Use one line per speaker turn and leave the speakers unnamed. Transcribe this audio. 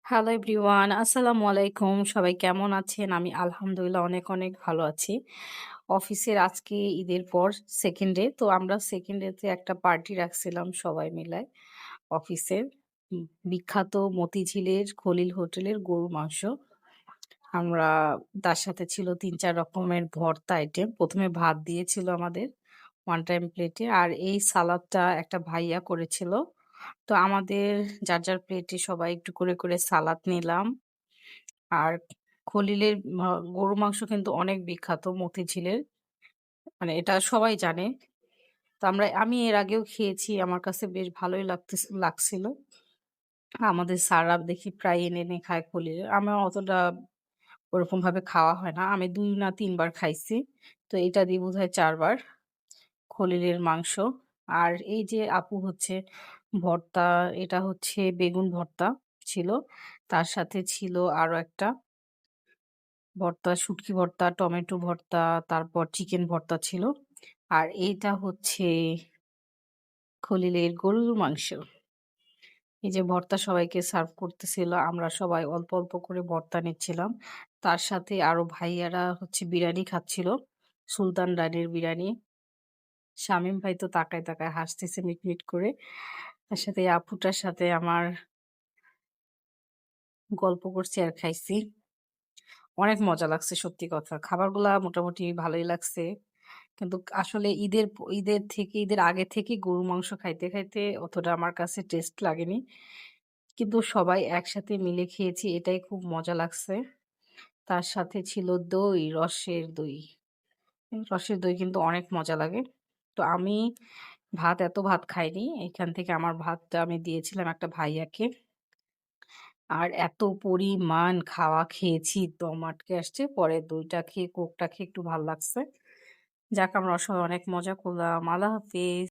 Hello everyone, আসসালামু আলাইকুম। সবাই কেমন আছেন? আমি আলহামদুলিল্লাহ অনেক, অনেক ভালো আছি। অফিসের আজকে ঈদের পর 2nd ডে। তো আমরা 2nd ডে তে একটা পার্টি রাখছিলাম সবাই মিলায় অফিসের। বিখ্যাত মতিঝিলের খলিল হোটেলের গরুর মাংস। আমরা তার সাথে ছিল ৩-৪ রকমের ভর্তা আইটেম। ১ম এ ভাত দিয়েছিল আমাদের ওয়ান টাইম প্লেটে। আর এই সালাদটা একটা ভাইয়া করেছিল। তো আমাদের যার প্লেটে সবাই একটু করে সালাদ নিলাম। আর খলিলের গরুর মাংস কিন্তু অনেক বিখ্যাত মতিঝিলের। মানে এটা সবাই জানে। তো আমি এর আগেও খেয়েছি। আমার কাছে বেশ ভালোই লাগছিল। আমাদের স্যাররা দেখি প্রায় এনে খায় খলিলের। আমার অতটা ওরকমভাবে খাওয়া হয় না। আমি ২ না ৩ বার খাইছি। তো এটা দিয়ে বোধহয় ৪ বার খলিলের মাংস। আর এই যে আপু হচ্ছে ভর্তা, এটা হচ্ছে বেগুন ভর্তা ছিল। তার সাথে ছিল আরো একটা ভর্তা, শুটকি ভর্তা, টমেটো ভর্তা, তারপর চিকেন ভর্তা ছিল। আর এইটা হচ্ছে খলিলের গরুর মাংস। এই যে ভর্তা সবাইকে সার্ভ করতেছিল। আমরা সবাই অল্প, অল্প করে ভর্তা নিচ্ছিলাম। তার সাথে আরো ভাইয়ারা হচ্ছে বিরিয়ানি খাচ্ছিল। সুলতান ডাইনের বিরিয়ানি। শামীম ভাই তো তাকায় হাসতেছে মিটমিট করে। তার সাথে এই আপুটার সাথে আমার গল্প করছি আর খাইছি। অনেক মজা লাগছে সত্যি কথা। খাবারগুলা মোটামুটি ভালোই লাগছে। কিন্তু আসলে ঈদের আগে থেকে গরুর মাংস খাইতে অতটা আমার কাছে টেস্ট লাগেনি। কিন্তু সবাই একসাথে মিলে খেয়েছি এটাই খুব মজা লাগছে। তার সাথে ছিল দই, রসের দই। রসের দই কিন্তু অনেক মজা লাগে। তো আমি এত ভাত খাইনি। এখান থেকে আমার ভাতটা আমি দিয়েছিলাম একটা ভাইয়াকে। আর এত পরিমাণ খাওয়া খেয়েছি দম আটকে আসছে। পরে দইটা খেয়ে কোকটা খেয়ে একটু ভাল লাগছে। যাক আমরা সবাই অনেক মজা করলাম। আল্লাহ হাফেজ।